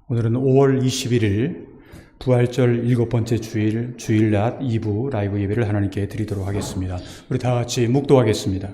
오늘은 5월 21일 부활절 7번째 주일낮 2부 라이브 예배를 하나님께 드리도록 하겠습니다. 우리 다 같이 묵도하겠습니다.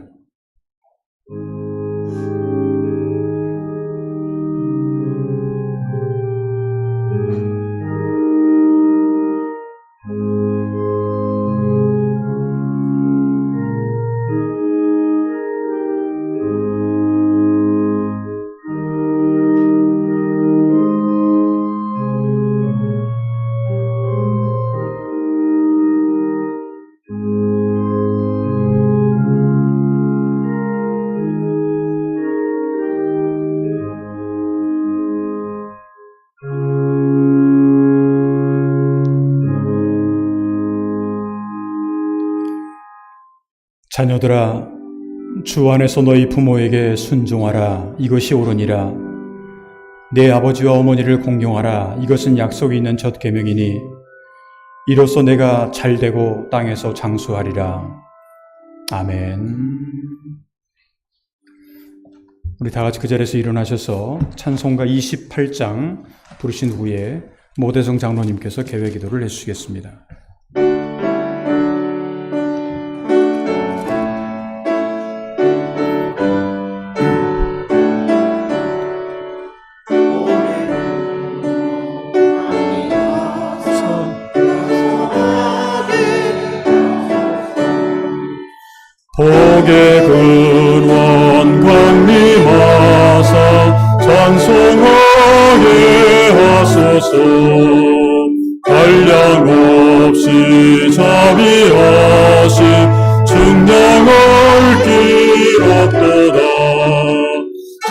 자녀들아, 주 안에서 너희 부모에게 순종하라. 이것이 옳으니라. 내 아버지와 어머니를 공경하라. 이것은 약속이 있는 첫 계명이니 이로써 내가 잘되고 땅에서 장수하리라. 아멘. 우리 다 같이 그 자리에서 일어나셔서 찬송가 28장 부르신 후에 모대성 장로님께서 개회 기도를 해주시겠습니다. 복의 근원 강림하사 찬송하게 하소서. 한량 없이 자비하심 증량할 길 없도다.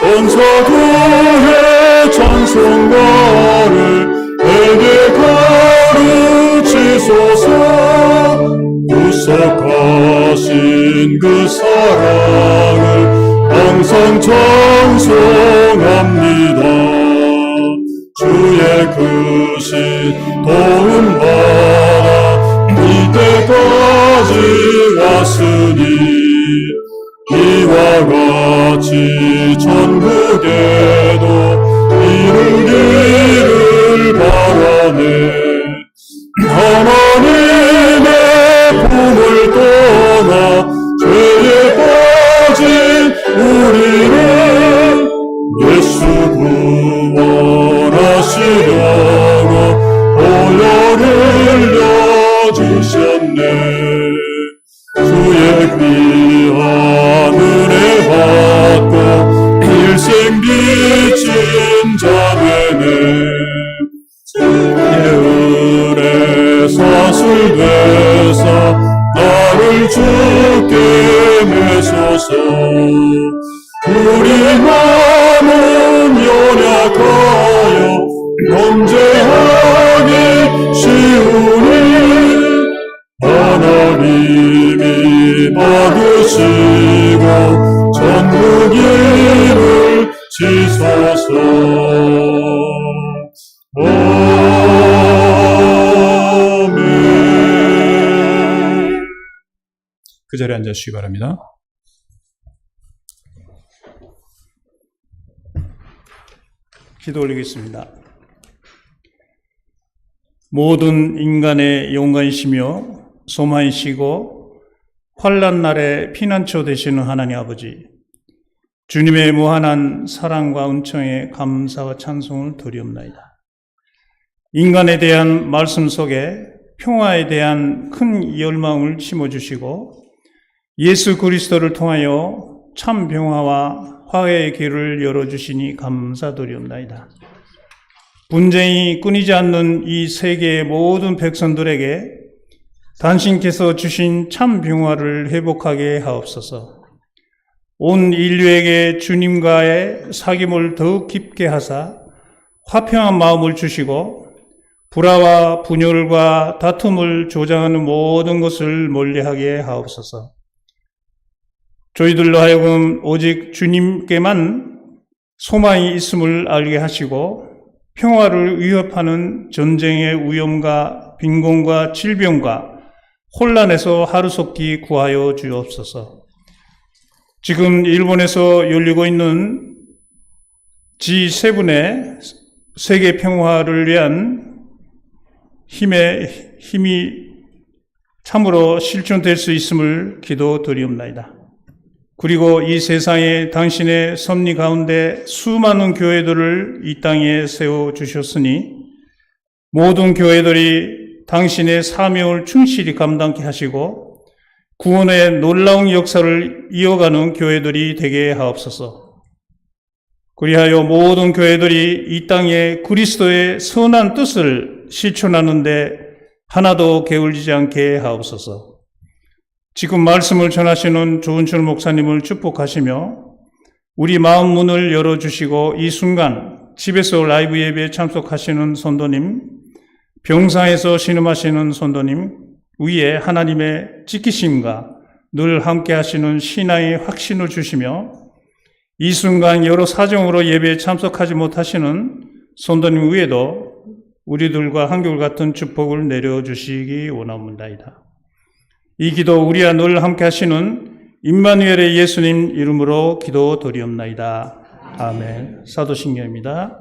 천사들의 찬송가를 내게 가르치소서. 구속하신 그 사랑을 항상 찬송합니다. 주의 크신 도움받아 이때까지 왔으니 이와 같이 천국에도 이루기를 바라네. 하나님의 품을 떠나 죄에 빠진 우리를 예수 구원하시려고 보혈을 흘려주셨네. 주의 귀한 은혜 받고 일생 비친 자되네. 주의 은혜 사슬되사 나를 주께 메소서. 우리 마음은 연약하여 범죄하기 쉬우니 하나님이 받으시고 천국 일을 지소서. 그 자리에 앉으시기 바랍니다. 기도 올리겠습니다. 모든 인간의 영광이시며 소망이시고 환난 날에 피난처 되시는 하나님 아버지, 주님의 무한한 사랑과 은총에 감사와 찬송을 드리옵나이다. 인간에 대한 말씀 속에 평화에 대한 큰 열망을 심어주시고 예수 그리스도를 통하여 참 평화와 화해의 길을 열어주시니 감사드리옵나이다. 분쟁이 끊이지 않는 이 세계의 모든 백성들에게 당신께서 주신 참 평화를 회복하게 하옵소서. 온 인류에게 주님과의 사귐을 더욱 깊게 하사 화평한 마음을 주시고 불화와 분열과 다툼을 조장하는 모든 것을 멀리하게 하옵소서. 저희들로 하여금 오직 주님께만 소망이 있음을 알게 하시고 평화를 위협하는 전쟁의 위험과 빈곤과 질병과 혼란에서 하루속히 구하여 주옵소서. 지금 일본에서 열리고 있는 G7의 세계 평화를 위한 힘이 참으로 실존될 수 있음을 기도드리옵나이다. 그리고 이 세상에 당신의 섭리 가운데 수많은 교회들을 이 땅에 세워주셨으니 모든 교회들이 당신의 사명을 충실히 감당케 하시고 구원의 놀라운 역사를 이어가는 교회들이 되게 하옵소서. 그리하여 모든 교회들이 이 땅에 그리스도의 선한 뜻을 실천하는데 하나도 게을리지 않게 하옵소서. 지금 말씀을 전하시는 조은철 목사님을 축복하시며 우리 마음 문을 열어주시고 이 순간 집에서 라이브 예배에 참석하시는 성도님, 병상에서 신음하시는 성도님 위에 하나님의 지키심과 늘 함께 하시는 신앙의 확신을 주시며 이 순간 여러 사정으로 예배에 참석하지 못하시는 성도님 위에도 우리들과 한결같은 축복을 내려주시기 원합니다이다. 이 기도 우리와 늘 함께 하시는 임마누엘의 예수님 이름으로 기도드리옵나이다. 아멘. 사도신경입니다.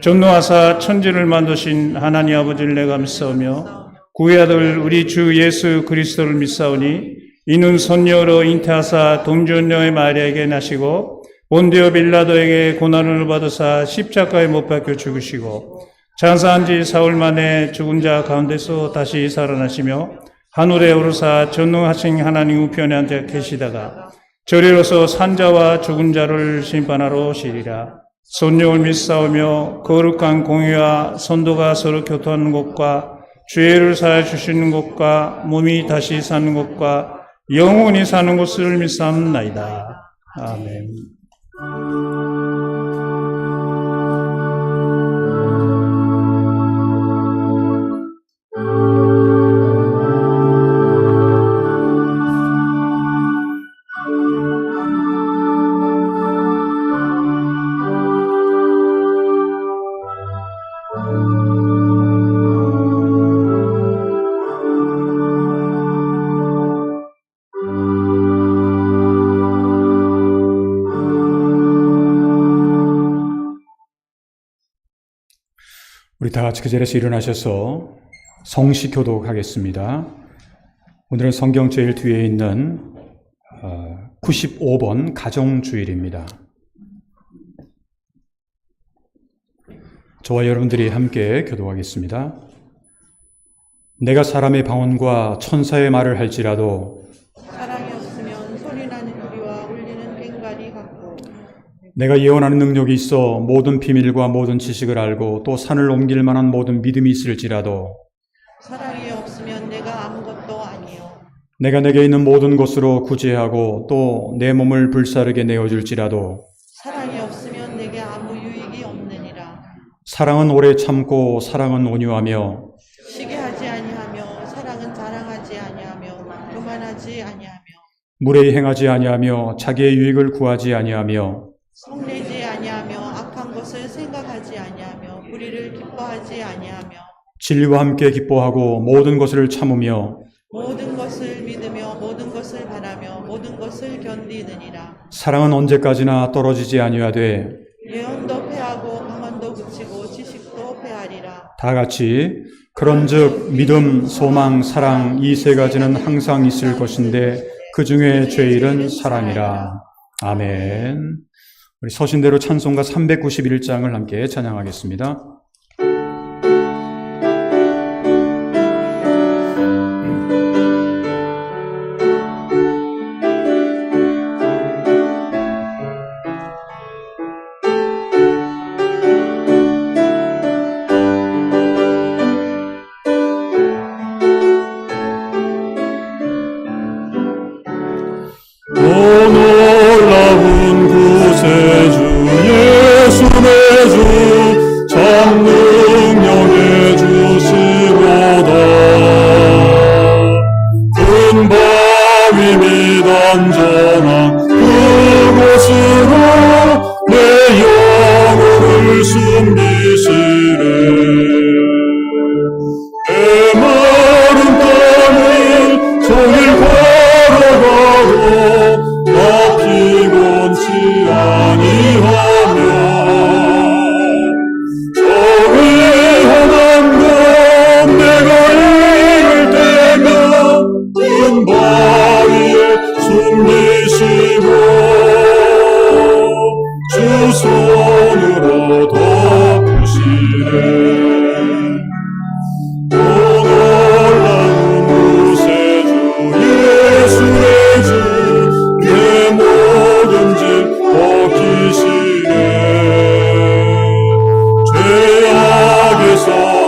전노하사 천지를 만드신 하나님 아버지를 내가 믿사오며 그의 아들 우리 주 예수 그리스도를 믿사오니 이는 선녀로 잉태하사 동전녀의 마리아에게 나시고 본디오 빌라도에게 고난을 받으사 십자가에 못 박혀 죽으시고 장사한 지 사흘 만에 죽은 자 가운데서 다시 살아나시며 하늘에 오르사 전능하신 하나님 우편에 앉아 계시다가 저리로서 산자와 죽은 자를 심판하러 오시리라. 선녀를 믿사오며 거룩한 공의와 선도가 서로 교통하는 것과 죄를 사하여 주시는 것과 몸이 다시 사는 것과 영원히 사는 것을 믿사옵나이다. 아멘. 우리 다 같이 그 자리에서 일어나셔서 성시 교독하겠습니다. 오늘은 성경 제일 뒤에 있는 95번 가정주일입니다. 저와 여러분들이 함께 교독하겠습니다. 내가 사람의 방언과 천사의 말을 할지라도 사랑이 없으면 소리나는 소리와 울리는 꽹과리 같고 내가 예언하는 능력이 있어 모든 비밀과 모든 지식을 알고 또 산을 옮길 만한 모든 믿음이 있을지라도 사랑이 없으면 내가 아무것도 아니요 내가 내게 있는 모든 것으로 구제하고 또 내 몸을 불사르게 내어줄지라도 사랑이 없으면 내게 아무 유익이 없느니라. 사랑은 오래 참고 사랑은 온유하며 시기하지 아니하며 사랑은 자랑하지 아니하며 교만하지 아니하며 무례히 행하지 아니하며 자기의 유익을 구하지 아니하며 성내지 아니하며 악한 것을 생각하지 아니하며 불의를 기뻐하지 아니하며 진리와 함께 기뻐하고 모든 것을 참으며 모든 것을 믿으며 모든 것을 바라며 모든 것을 견디느니라. 사랑은 언제까지나 떨어지지 아니하되 예언도 패하고 강언도 그치고 지식도 패하리라. 다 같이 그런즉 믿음, 소망, 사랑 이 세 가지는 항상 있을 것인데 그 중에 제일은 사랑이라. 아멘. 우리 서신대로 찬송가 391장을 함께 찬양하겠습니다. 놀라운 구세주 예수 내 주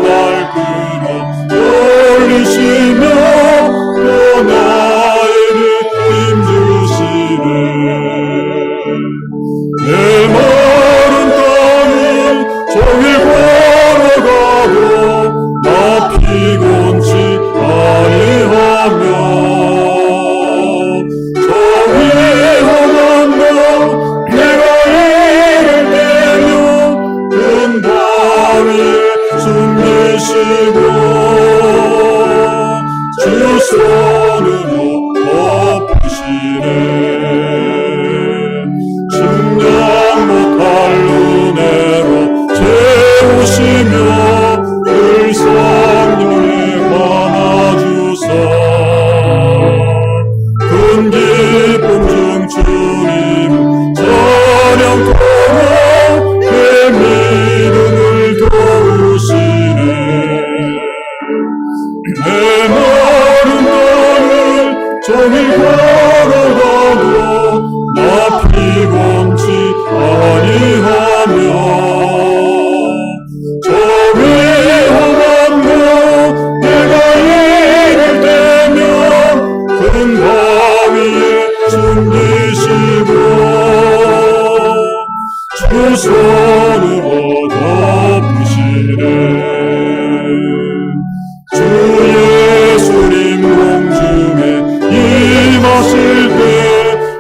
날 끌어 올리시며 또 나에게 힘주시네. 내 마른 땅을 종일 걸어가도 나 피곤치 아니하며 저희 험한 날 내가 이를 때며 큰 바위에 숨기시고 주 손으로 덮으시네. 측량 못할 은혜로 채우시며 늘 성령에 감아주사 큰 기쁨 중 주님 찬양토록 내 믿음을 도우시네. 내 마른 땅을 종일 걸어가도 나 피곤치 아니하며 저 위험한 곳 내가 이를 때면 큰 바위에 숨기시고 주 손으로 덮으시네. 주 예수님 공중에 임하실 때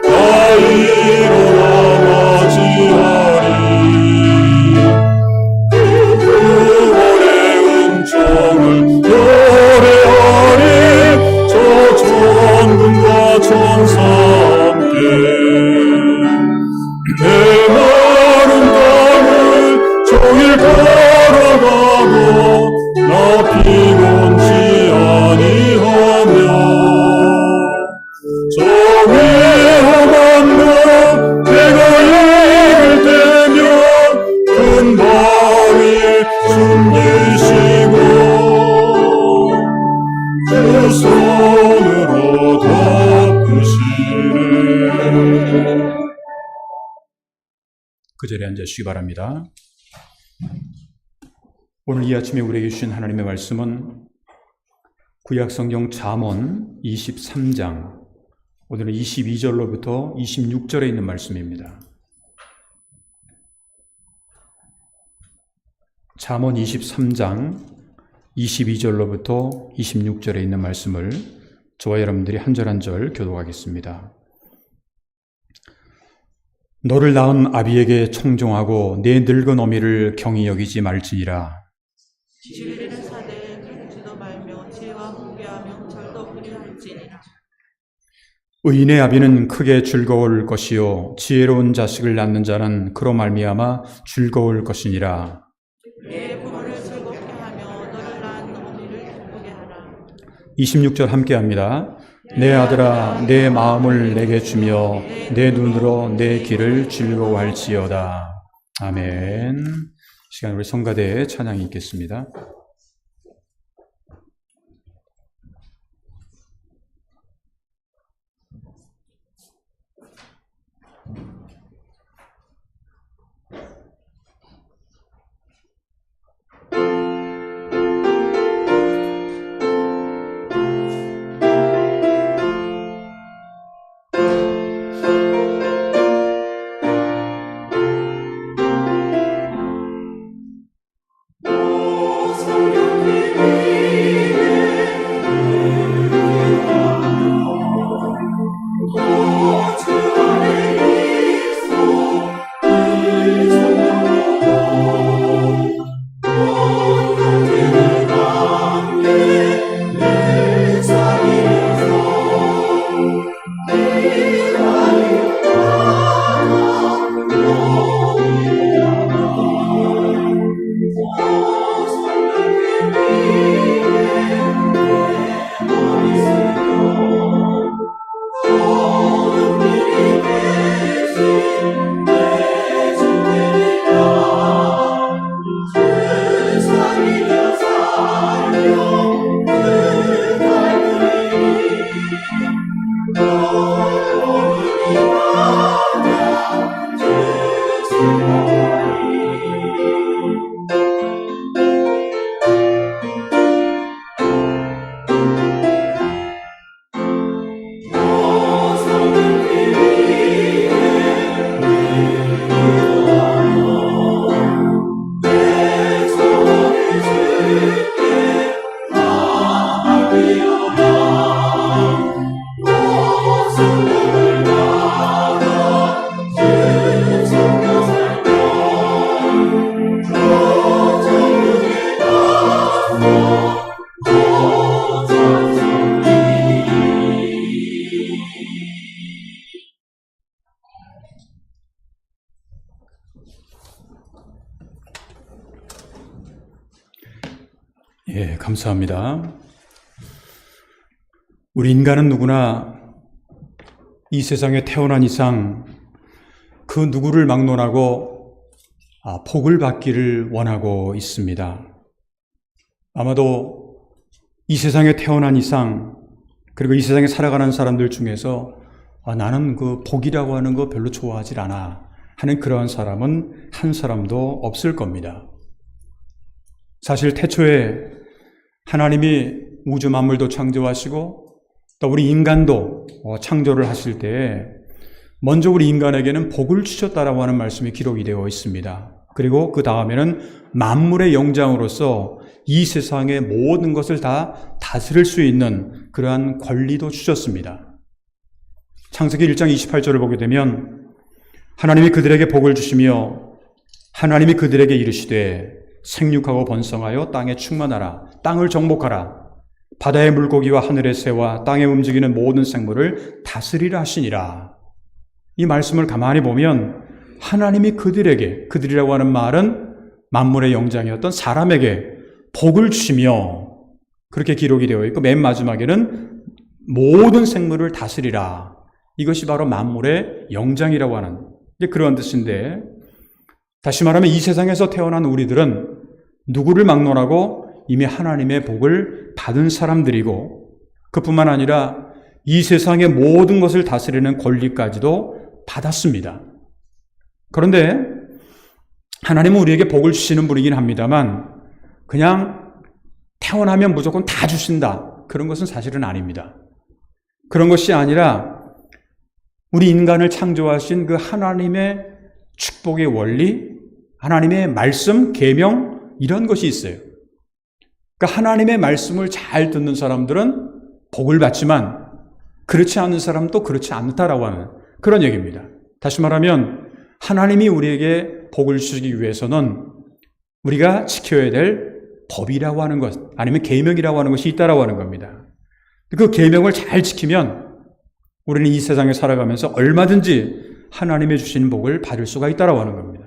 나 일어나 맞이하리. 구원의 은총을 노래하리. 저 천군과 천사 함께 내 마른 땅을 종일 걸어가고 나 피곤치 아니하며 저 위험한 곳 내가 이를 때면 큰 바위에 숨기시고 주 손으로 덮으시네. 그 자리에 앉으시기 바랍니다. 오늘 이 아침에 우리에게 주신 하나님의 말씀은 구약성경 잠언 23장, 오늘은 22절로부터 26절에 있는 말씀입니다. 잠언 23장 22절로부터 26절에 있는 말씀을 저와 여러분들이 한 절 한 절 교독하겠습니다. 너를 낳은 아비에게 청종하고 내 늙은 어미를 경히 여기지 말지니라. 진리를 사되 가르치도 말며 지혜와 훈계하며 절도 그리할지니라. 의인의 아비는 크게 즐거울 것이요 지혜로운 자식을 낳는 자는 그로 말미암아 즐거울 것이니라. 내 부모를 즐겁게 하며 너를 낳은 어미를 기쁘게 하라. 26절 함께합니다. 내 아들아 내 마음을 내게 주며 내 눈으로 내 길을 즐거워할지어다. 아멘. 시간 우리 성가대의 찬양이 있겠습니다. 오사 예, 감사합니다. 우리 인간은 누구나 이 세상에 태어난 이상 그 누구를 막론하고 복을 받기를 원하고 있습니다. 아마도 이 세상에 태어난 이상, 그리고 이 세상에 살아가는 사람들 중에서 나는 그 복이라고 하는 거 별로 좋아하질 않아 하는 그러한 사람은 한 사람도 없을 겁니다. 사실 태초에 하나님이 우주 만물도 창조하시고 또 우리 인간도 창조를 하실 때에 먼저 우리 인간에게는 복을 주셨다라고 하는 말씀이 기록이 되어 있습니다. 그리고 그 다음에는 만물의 영장으로서 이 세상의 모든 것을 다 다스릴 수 있는 그러한 권리도 주셨습니다. 창세기 1장 28절을 보게 되면 하나님이 그들에게 복을 주시며 하나님이 그들에게 이르시되 생육하고 번성하여 땅에 충만하라. 땅을 정복하라. 바다의 물고기와 하늘의 새와 땅에 움직이는 모든 생물을 다스리라 하시니라. 이 말씀을 가만히 보면 하나님이 그들이라고 하는 말은 만물의 영장이었던 사람에게 복을 주시며 그렇게 기록이 되어 있고 맨 마지막에는 모든 생물을 다스리라. 이것이 바로 만물의 영장이라고 하는 그런 뜻인데, 다시 말하면 이 세상에서 태어난 우리들은 누구를 막론하고 이미 하나님의 복을 받은 사람들이고, 그뿐만 아니라 이 세상의 모든 것을 다스리는 권리까지도 받았습니다. 그런데 하나님은 우리에게 복을 주시는 분이긴 합니다만 그냥 태어나면 무조건 다 주신다, 그런 것은 사실은 아닙니다. 그런 것이 아니라 우리 인간을 창조하신 그 하나님의 축복의 원리, 하나님의 말씀, 계명, 이런 것이 있어요. 그러니까 하나님의 말씀을 잘 듣는 사람들은 복을 받지만 그렇지 않은 사람은 또 그렇지 않다라고 하는 그런 얘기입니다. 다시 말하면 하나님이 우리에게 복을 주시기 위해서는 우리가 지켜야 될 법이라고 하는 것, 아니면 계명이라고 하는 것이 있다라고 하는 겁니다. 그 계명을 잘 지키면 우리는 이 세상에 살아가면서 얼마든지 하나님의 주신 복을 받을 수가 있다라고 하는 겁니다.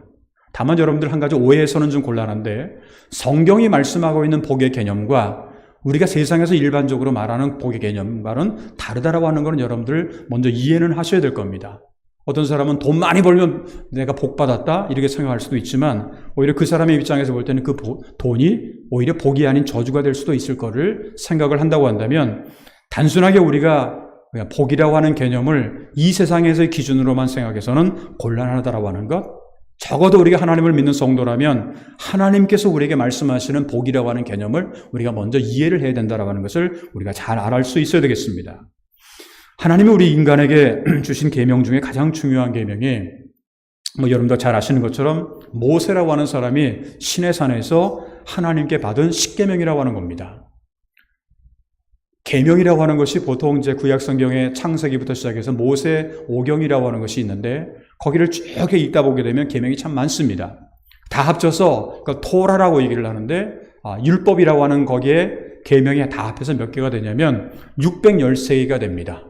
다만 여러분들 한 가지 오해해서는 좀 곤란한데, 성경이 말씀하고 있는 복의 개념과 우리가 세상에서 일반적으로 말하는 복의 개념과는 다르다라고 하는 것은 여러분들 먼저 이해는 하셔야 될 겁니다. 어떤 사람은 돈 많이 벌면 내가 복 받았다 이렇게 생각할 수도 있지만, 오히려 그 사람의 입장에서 볼 때는 그 돈이 오히려 복이 아닌 저주가 될 수도 있을 거를 생각을 한다고 한다면, 단순하게 우리가 복이라고 하는 개념을 이 세상에서의 기준으로만 생각해서는 곤란하다라고 하는 것, 적어도 우리가 하나님을 믿는 성도라면 하나님께서 우리에게 말씀하시는 복이라고 하는 개념을 우리가 먼저 이해를 해야 된다라고 하는 것을 우리가 잘 알을 수 있어야 되겠습니다. 하나님이 우리 인간에게 주신 계명 중에 가장 중요한 계명이 여러분도 잘 아시는 것처럼 모세라고 하는 사람이 시내산에서 하나님께 받은 십계명이라고 하는 겁니다. 계명이라고 하는 것이 보통 이제 구약 성경의 창세기부터 시작해서 모세 오경이라고 하는 것이 있는데, 거기를 쭉 읽다 보게 되면 계명이 참 많습니다. 다 합쳐서 토라라고 얘기를 하는데, 율법이라고 하는 거기에 계명이 다 합해서 몇 개가 되냐면 613개가 됩니다.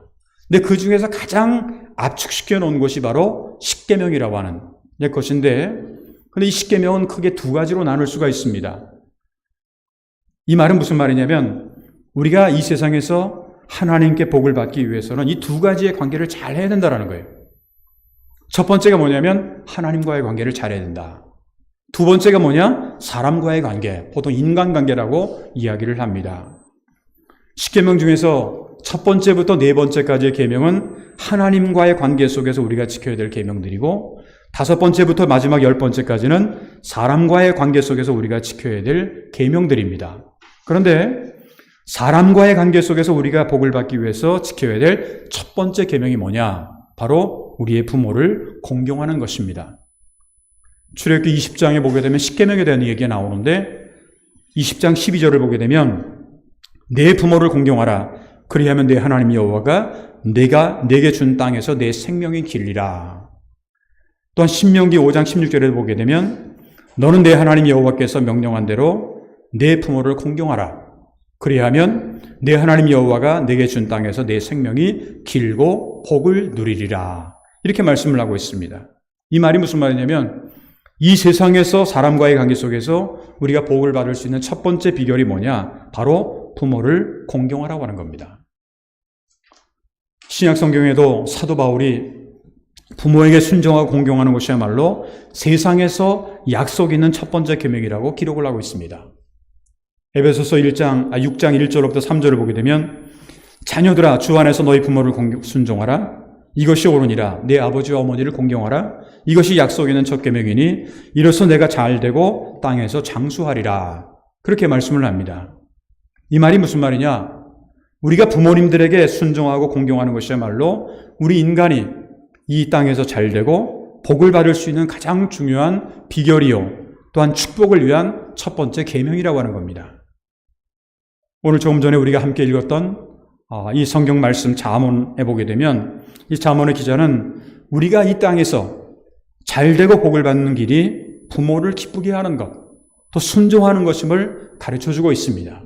근데 그 중에서 가장 압축시켜 놓은 것이 바로 십계명이라고 하는 것인데, 근데 이 십계명은 크게 두 가지로 나눌 수가 있습니다. 이 말은 무슨 말이냐면, 우리가 이 세상에서 하나님께 복을 받기 위해서는 이 두 가지의 관계를 잘 해야 된다는 거예요. 첫 번째가 뭐냐면 하나님과의 관계를 잘 해야 된다. 두 번째가 뭐냐? 사람과의 관계, 보통 인간관계라고 이야기를 합니다. 십계명 중에서 첫 번째부터 네 번째까지의 계명은 하나님과의 관계 속에서 우리가 지켜야 될 계명들이고, 다섯 번째부터 마지막 10번째까지는 사람과의 관계 속에서 우리가 지켜야 될 계명들입니다. 그런데 사람과의 관계 속에서 우리가 복을 받기 위해서 지켜야 될 첫 번째 계명이 뭐냐? 바로 우리의 부모를 공경하는 것입니다. 출애굽기 20장에 보게 되면 십계명에 대한 얘기가 나오는데, 20장 12절을 보게 되면 내 부모를 공경하라. 그리하면 내 하나님 여호와가 내가 내게 준 땅에서 내 생명이 길리라. 또한 신명기 5장 16절에 보게 되면 너는 내 하나님 여호와께서 명령한 대로 내 부모를 공경하라. 그리하면 내 하나님 여호와가 내게 준 땅에서 내 생명이 길고 복을 누리리라. 이렇게 말씀을 하고 있습니다. 이 말이 무슨 말이냐면, 이 세상에서 사람과의 관계 속에서 우리가 복을 받을 수 있는 첫 번째 비결이 뭐냐? 바로 부모를 공경하라고 하는 겁니다. 신약 성경에도 사도 바울이 부모에게 순종하고 공경하는 것이야말로 세상에서 약속 있는 첫 번째 계명이라고 기록을 하고 있습니다. 에베소서 6장 1절부터 3절을 보게 되면 자녀들아 주 안에서 너희 부모를 순종하라. 이것이 옳으니라. 내 아버지와 어머니를 공경하라. 이것이 약속 있는 첫 계명이니 이로써 내가 잘되고 땅에서 장수하리라. 그렇게 말씀을 합니다. 이 말이 무슨 말이냐? 우리가 부모님들에게 순종하고 공경하는 것이야말로 우리 인간이 이 땅에서 잘되고 복을 받을 수 있는 가장 중요한 비결이요 또한 축복을 위한 첫 번째 계명이라고 하는 겁니다. 오늘 조금 전에 우리가 함께 읽었던 이 성경 말씀 잠언에 보게 되면 이 잠언의 기자는 우리가 이 땅에서 잘되고 복을 받는 길이 부모를 기쁘게 하는 것, 또 순종하는 것임을 가르쳐주고 있습니다.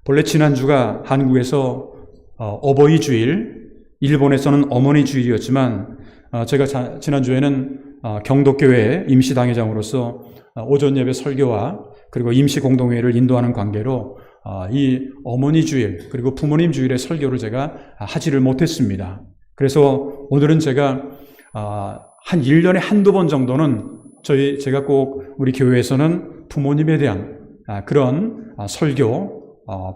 본래 지난주가 한국에서 어버이 주일, 일본에서는 어머니 주일이었지만 제가 지난주에는 경독교회 임시당회장으로서 오전 예배 설교와 그리고 임시 공동회의를 인도하는 관계로 이 어머니 주일 그리고 부모님 주일의 설교를 제가 하지를 못했습니다. 그래서 오늘은 제가 한 1년에 한두 번 정도는 제가 꼭 우리 교회에서는 부모님에 대한 그런 설교,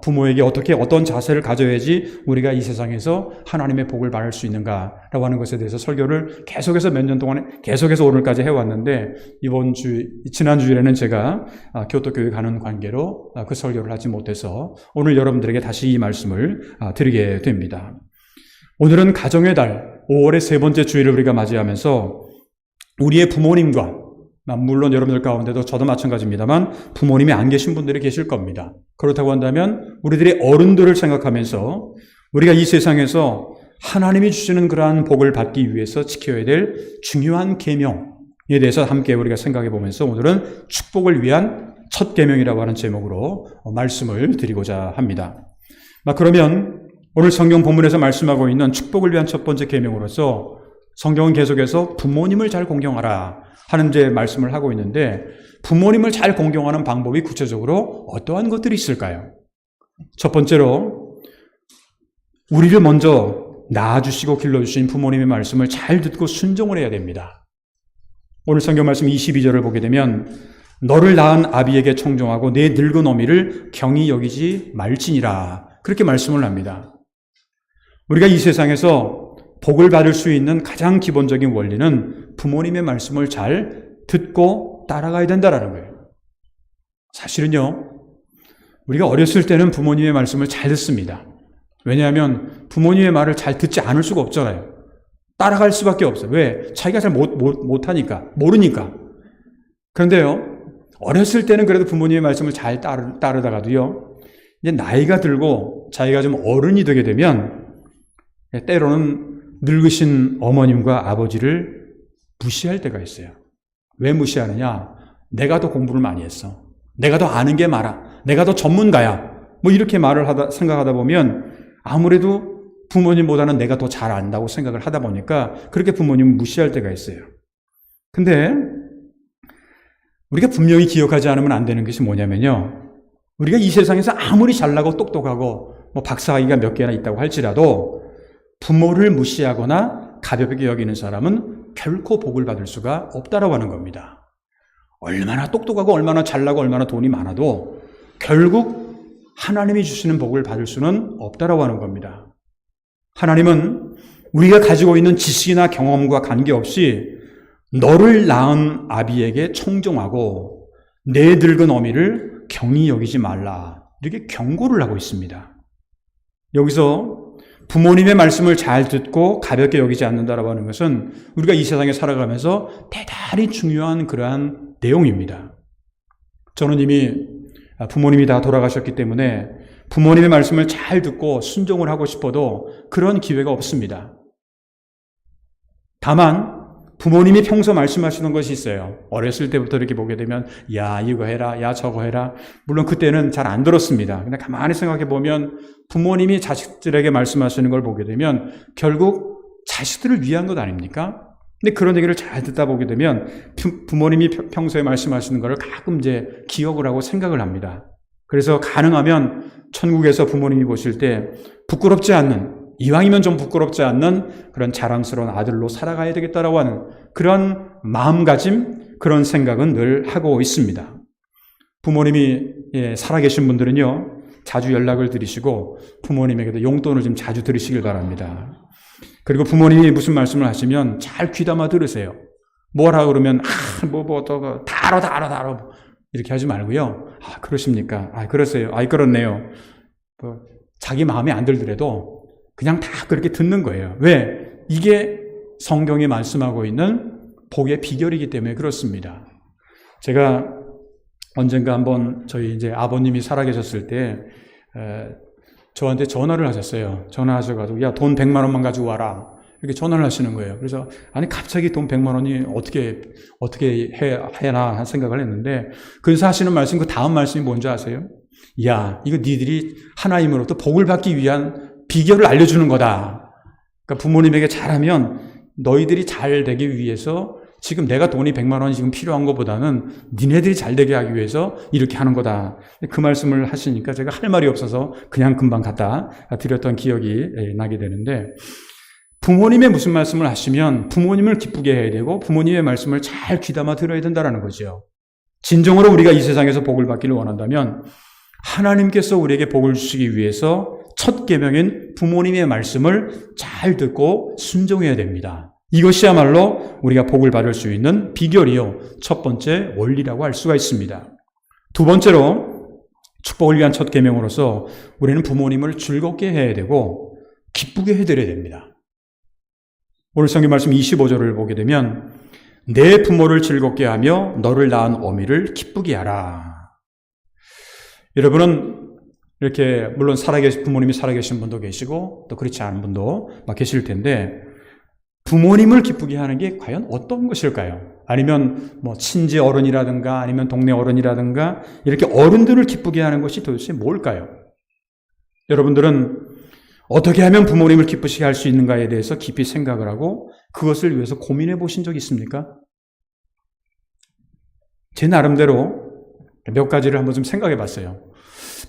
부모에게 어떤 자세를 가져야지 우리가 이 세상에서 하나님의 복을 받을 수 있는가라고 하는 것에 대해서 설교를 계속해서 몇 년 동안 계속해서 오늘까지 해왔는데 지난 주일에는 제가 교토교회 가는 관계로 그 설교를 하지 못해서 오늘 여러분들에게 다시 이 말씀을 드리게 됩니다. 오늘은 가정의 달 5월의 세 번째 주일을 우리가 맞이하면서 우리의 부모님과 물론 여러분들 가운데도 저도 마찬가지입니다만 부모님이 안 계신 분들이 계실 겁니다. 그렇다고 한다면 우리들의 어른들을 생각하면서 우리가 이 세상에서 하나님이 주시는 그러한 복을 받기 위해서 지켜야 될 중요한 계명에 대해서 함께 우리가 생각해 보면서 오늘은 축복을 위한 첫 계명이라고 하는 제목으로 말씀을 드리고자 합니다. 그러면 오늘 성경 본문에서 말씀하고 있는 축복을 위한 첫 번째 계명으로서 성경은 계속해서 부모님을 잘 공경하라 하는 제 말씀을 하고 있는데 부모님을 잘 공경하는 방법이 구체적으로 어떠한 것들이 있을까요? 첫 번째로 우리를 먼저 낳아주시고 길러주신 부모님의 말씀을 잘 듣고 순종을 해야 됩니다. 오늘 성경 말씀 22절을 보게 되면 너를 낳은 아비에게 청종하고 내 늙은 어미를 경히 여기지 말지니라 그렇게 말씀을 합니다. 우리가 이 세상에서 복을 받을 수 있는 가장 기본적인 원리는 부모님의 말씀을 잘 듣고 따라가야 된다는 거예요. 사실은요, 우리가 어렸을 때는 부모님의 말씀을 잘 듣습니다. 왜냐하면 부모님의 말을 잘 듣지 않을 수가 없잖아요. 따라갈 수밖에 없어요. 왜? 자기가 잘 못하니까, 모르니까. 그런데요, 어렸을 때는 그래도 부모님의 말씀을 잘 따르다가도요, 이제 나이가 들고 자기가 좀 어른이 되게 되면 때로는 늙으신 어머님과 아버지를 무시할 때가 있어요. 왜 무시하느냐? 내가 더 공부를 많이 했어. 내가 더 아는 게 많아. 내가 더 전문가야. 이렇게 생각하다 보면 아무래도 부모님보다는 내가 더 잘 안다고 생각을 하다 보니까 그렇게 부모님을 무시할 때가 있어요. 근데 우리가 분명히 기억하지 않으면 안 되는 것이 뭐냐면요. 우리가 이 세상에서 아무리 잘나고 똑똑하고 박사학위가 몇 개나 있다고 할지라도 부모를 무시하거나 가볍게 여기는 사람은 결코 복을 받을 수가 없다라고 하는 겁니다. 얼마나 똑똑하고 얼마나 잘나고 얼마나 돈이 많아도 결국 하나님이 주시는 복을 받을 수는 없다라고 하는 겁니다. 하나님은 우리가 가지고 있는 지식이나 경험과 관계없이 너를 낳은 아비에게 청종하고 내 늙은 어미를 경히 여기지 말라 이렇게 경고를 하고 있습니다. 여기서 부모님의 말씀을 잘 듣고 가볍게 여기지 않는다라고 하는 것은 우리가 이 세상에 살아가면서 대단히 중요한 그러한 내용입니다. 저는 이미 부모님이 다 돌아가셨기 때문에 부모님의 말씀을 잘 듣고 순종을 하고 싶어도 그런 기회가 없습니다. 다만 부모님이 평소 말씀하시는 것이 있어요. 어렸을 때부터 이렇게 보게 되면 야 이거 해라, 야 저거 해라. 물론 그때는 잘 안 들었습니다. 근데 가만히 생각해 보면 부모님이 자식들에게 말씀하시는 걸 보게 되면 결국 자식들을 위한 것 아닙니까? 근데 그런 얘기를 잘 듣다 보게 되면 부모님이 평소에 말씀하시는 거를 가끔 이제 기억을 하고 생각을 합니다. 그래서 가능하면 천국에서 부모님이 보실 때 부끄럽지 않는, 이왕이면 좀 부끄럽지 않는 그런 자랑스러운 아들로 살아가야 되겠다라고 하는 그런 마음가짐, 그런 생각은 늘 하고 있습니다. 부모님이 살아계신 분들은요, 자주 연락을 드리시고 부모님에게도 용돈을 좀 자주 드리시길 바랍니다. 그리고 부모님이 무슨 말씀을 하시면 잘 귀담아 들으세요. 뭐라 그러면 다 알아 이렇게 하지 말고요. 그러십니까? 그러세요. 그렇네요. 자기 마음에 안 들더라도 그냥 다 그렇게 듣는 거예요. 왜? 이게 성경이 말씀하고 있는 복의 비결이기 때문에 그렇습니다. 제가 언젠가 한번 저희 이제 아버님이 살아계셨을 때 저한테 전화를 하셨어요. 전화하셔가지고 야, 돈 100만 원만 가지고 와라. 이렇게 전화를 하시는 거예요. 그래서 아니 갑자기 돈 100만 원이 어떻게 해나 한 생각을 했는데, 그래서 하시는 말씀, 그 다음 말씀이 뭔지 아세요? 야, 이거 니들이 하나님으로부터 복을 받기 위한 비결을 알려주는 거다. 그러니까 부모님에게 잘하면 너희들이 잘 되기 위해서 지금 내가 돈이 100만 원이 지금 필요한 것보다는 니네들이 잘 되게 하기 위해서 이렇게 하는 거다. 그 말씀을 하시니까 제가 할 말이 없어서 그냥 금방 갖다 드렸던 기억이 나게 되는데, 부모님의 무슨 말씀을 하시면 부모님을 기쁘게 해야 되고 부모님의 말씀을 잘 귀담아 들어야 된다는 거죠. 진정으로 우리가 이 세상에서 복을 받기를 원한다면 하나님께서 우리에게 복을 주시기 위해서 첫 계명인 부모님의 말씀을 잘 듣고 순종해야 됩니다. 이것이야말로 우리가 복을 받을 수 있는 비결이요, 첫 번째 원리라고 할 수가 있습니다. 두 번째로 축복을 위한 첫 계명으로서 우리는 부모님을 즐겁게 해야 되고 기쁘게 해드려야 됩니다. 오늘 성경 말씀 25절을 보게 되면 내 부모를 즐겁게 하며 너를 낳은 어미를 기쁘게 하라. 여러분은 이렇게 물론 부모님이 살아계신 분도 계시고 또 그렇지 않은 분도 막 계실 텐데, 부모님을 기쁘게 하는 게 과연 어떤 것일까요? 아니면 친지 어른이라든가 아니면 동네 어른이라든가 이렇게 어른들을 기쁘게 하는 것이 도대체 뭘까요? 여러분들은 어떻게 하면 부모님을 기쁘시게 할 수 있는가에 대해서 깊이 생각을 하고 그것을 위해서 고민해 보신 적 있습니까? 제 나름대로 몇 가지를 한번 좀 생각해 봤어요.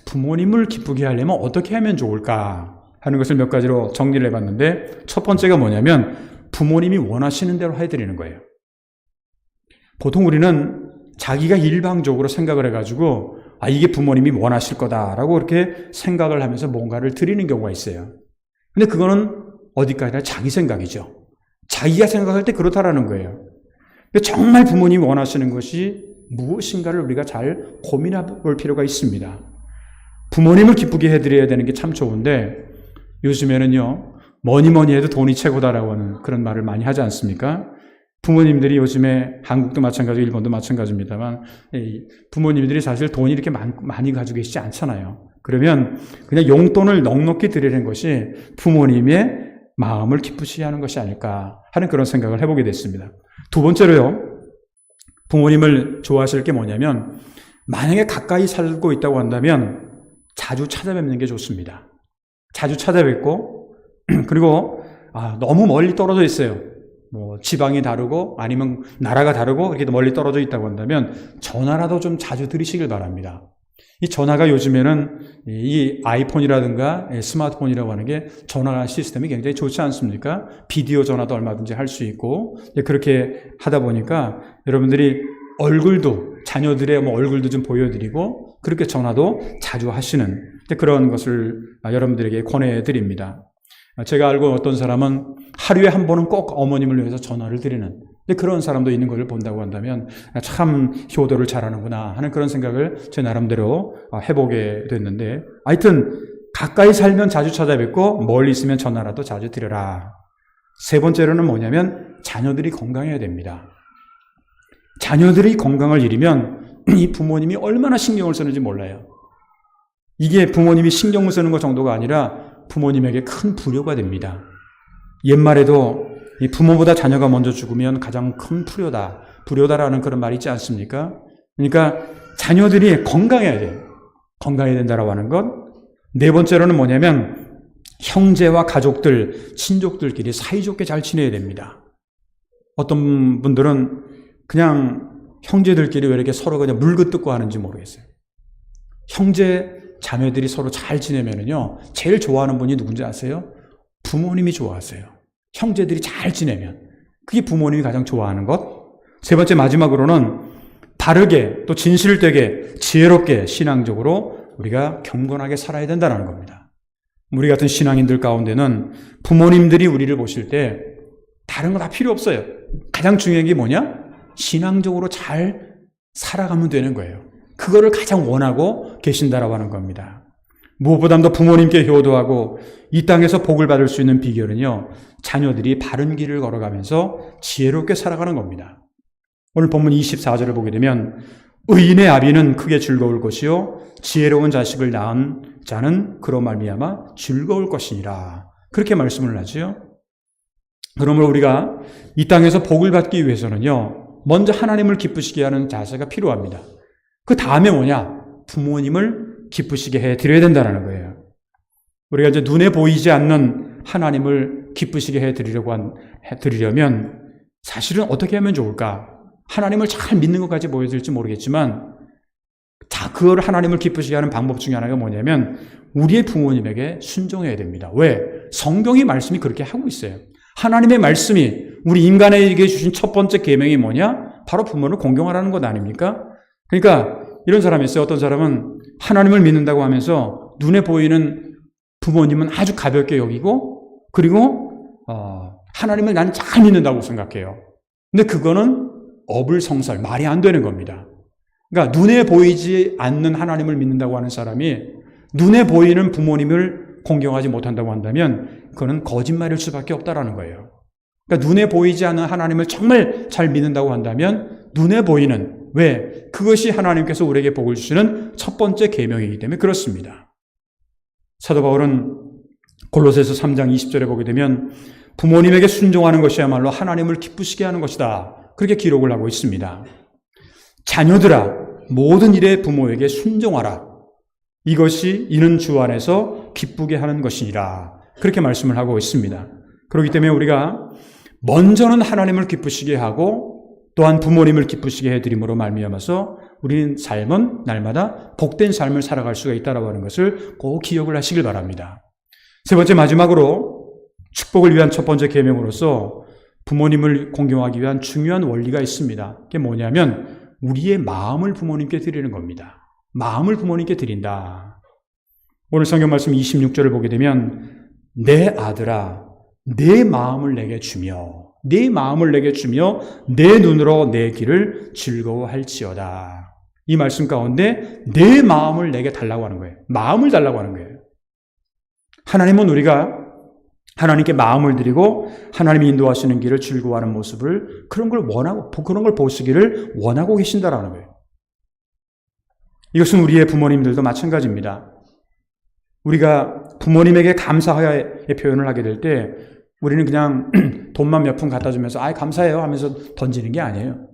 부모님을 기쁘게 하려면 어떻게 하면 좋을까 하는 것을 몇 가지로 정리를 해봤는데, 첫 번째가 뭐냐면 부모님이 원하시는 대로 해드리는 거예요. 보통 우리는 자기가 일방적으로 생각을 해가지고 이게 부모님이 원하실 거다라고 그렇게 생각을 하면서 뭔가를 드리는 경우가 있어요. 근데 그거는 어디까지나 자기 생각이죠. 자기가 생각할 때 그렇다라는 거예요. 근데 정말 부모님이 원하시는 것이 무엇인가를 우리가 잘 고민해 볼 필요가 있습니다. 부모님을 기쁘게 해드려야 되는 게 참 좋은데, 요즘에는요, 뭐니 해도 돈이 최고다라고 하는 그런 말을 많이 하지 않습니까? 부모님들이 요즘에 한국도 마찬가지고 일본도 마찬가지입니다만 부모님들이 사실 돈이 이렇게 많이 가지고 계시지 않잖아요. 그러면 그냥 용돈을 넉넉히 드리는 것이 부모님의 마음을 기쁘시게 하는 것이 아닐까 하는 그런 생각을 해보게 됐습니다. 두 번째로요, 부모님을 좋아하실 게 뭐냐면 만약에 가까이 살고 있다고 한다면 자주 찾아뵙는 게 좋습니다. 자주 찾아뵙고 그리고 너무 멀리 떨어져 있어요. 지방이 다르고 아니면 나라가 다르고 이렇게 멀리 떨어져 있다고 한다면 전화라도 좀 자주 드리시길 바랍니다. 이 전화가 요즘에는 이 아이폰이라든가 스마트폰이라고 하는 게 전화 시스템이 굉장히 좋지 않습니까? 비디오 전화도 얼마든지 할 수 있고, 그렇게 하다 보니까 여러분들이 얼굴도, 자녀들의 얼굴도 좀 보여드리고 그렇게 전화도 자주 하시는 그런 것을 여러분들에게 권해드립니다. 제가 알고 어떤 사람은 하루에 한 번은 꼭 어머님을 위해서 전화를 드리는 그런 사람도 있는 것을 본다고 한다면 참 효도를 잘하는구나 하는 그런 생각을 제 나름대로 해보게 됐는데, 하여튼 가까이 살면 자주 찾아뵙고 멀리 있으면 전화라도 자주 드려라. 세 번째로는 뭐냐면 자녀들이 건강해야 됩니다. 자녀들이 건강을 잃으면 이 부모님이 얼마나 신경을 쓰는지 몰라요. 이게 부모님이 신경을 쓰는 것 정도가 아니라 부모님에게 큰 불효가 됩니다. 옛말에도 이 부모보다 자녀가 먼저 죽으면 가장 큰 불효다라는 그런 말이 있지 않습니까? 그러니까 자녀들이 건강해야 돼요. 건강해야 된다라고 하는 것. 네 번째로는 뭐냐면 형제와 가족들, 친족들끼리 사이좋게 잘 지내야 됩니다. 어떤 분들은 그냥 형제들끼리 왜 이렇게 서로 그냥 물긋뜯고 하는지 모르겠어요. 형제 자매들이 서로 잘 지내면은요, 제일 좋아하는 분이 누군지 아세요? 부모님이 좋아하세요. 형제들이 잘 지내면. 그게 부모님이 가장 좋아하는 것. 세 번째, 마지막으로는 바르게 또 진실되게 지혜롭게 신앙적으로 우리가 경건하게 살아야 된다는 겁니다. 우리 같은 신앙인들 가운데는 부모님들이 우리를 보실 때 다른 거 다 필요 없어요. 가장 중요한 게 뭐냐? 신앙적으로 잘 살아가면 되는 거예요. 그거를 가장 원하고 계신다라고 하는 겁니다. 무엇보다도 부모님께 효도하고 이 땅에서 복을 받을 수 있는 비결은요, 자녀들이 바른 길을 걸어가면서 지혜롭게 살아가는 겁니다. 오늘 본문 24절을 보게 되면 의인의 아비는 크게 즐거울 것이요 지혜로운 자식을 낳은 자는 그로 말미암아 즐거울 것이니라. 그렇게 말씀을 하지요. 그러므로 우리가 이 땅에서 복을 받기 위해서는요, 먼저 하나님을 기쁘시게 하는 자세가 필요합니다. 그 다음에 뭐냐? 부모님을 기쁘시게 해드려야 된다는 거예요. 우리가 이제 눈에 보이지 않는 하나님을 기쁘시게 해드리려면 사실은 어떻게 하면 좋을까? 하나님을 잘 믿는 것까지 보여질지 모르겠지만, 그걸 하나님을 기쁘시게 하는 방법 중에 하나가 뭐냐면 우리의 부모님에게 순종해야 됩니다. 왜? 성경의 말씀이 그렇게 하고 있어요. 하나님의 말씀이 우리 인간에게 주신 첫 번째 계명이 뭐냐? 바로 부모를 공경하라는 것 아닙니까? 그러니까 이런 사람이 있어요. 어떤 사람은 하나님을 믿는다고 하면서 눈에 보이는 부모님은 아주 가볍게 여기고, 그리고 하나님을 나는 잘 믿는다고 생각해요. 근데 그거는 어불성설, 말이 안 되는 겁니다. 그러니까 눈에 보이지 않는 하나님을 믿는다고 하는 사람이 눈에 보이는 부모님을 공경하지 못한다고 한다면 그거는 거짓말일 수밖에 없다라는 거예요. 그러니까 눈에 보이지 않는 하나님을 정말 잘 믿는다고 한다면 눈에 보이는, 왜? 그것이 하나님께서 우리에게 복을 주시는 첫 번째 계명이기 때문에 그렇습니다. 사도 바울은 골로새서 3장 20절에 보게 되면 부모님에게 순종하는 것이야말로 하나님을 기쁘시게 하는 것이다. 그렇게 기록을 하고 있습니다. 자녀들아, 모든 일에 부모에게 순종하라. 이는 주 안에서 기쁘게 하는 것이니라. 그렇게 말씀을 하고 있습니다. 그렇기 때문에 우리가 먼저는 하나님을 기쁘시게 하고 또한 부모님을 기쁘시게 해드림으로 말미암아서 우리는 삶은 날마다 복된 삶을 살아갈 수가 있다고 하는 것을 꼭 기억을 하시길 바랍니다. 세 번째, 마지막으로 축복을 위한 첫 번째 계명으로서 부모님을 공경하기 위한 중요한 원리가 있습니다. 그게 뭐냐면 우리의 마음을 부모님께 드리는 겁니다. 마음을 부모님께 드린다. 오늘 성경 말씀 26절을 보게 되면 내 아들아 내 마음을 내게 주며 내 마음을 내게 주며 내 눈으로 내 길을 즐거워할지어다. 이 말씀 가운데 내 마음을 내게 달라고 하는 거예요. 마음을 달라고 하는 거예요. 하나님은 우리가 하나님께 마음을 드리고 하나님이 인도하시는 길을 즐거워하는 모습을 그런 걸 보시기를 원하고 계신다라는 거예요. 이것은 우리의 부모님들도 마찬가지입니다. 우리가 부모님에게 감사의 표현을 하게 될 때 우리는 그냥 돈만 몇 푼 갖다 주면서 감사해요 하면서 던지는 게 아니에요.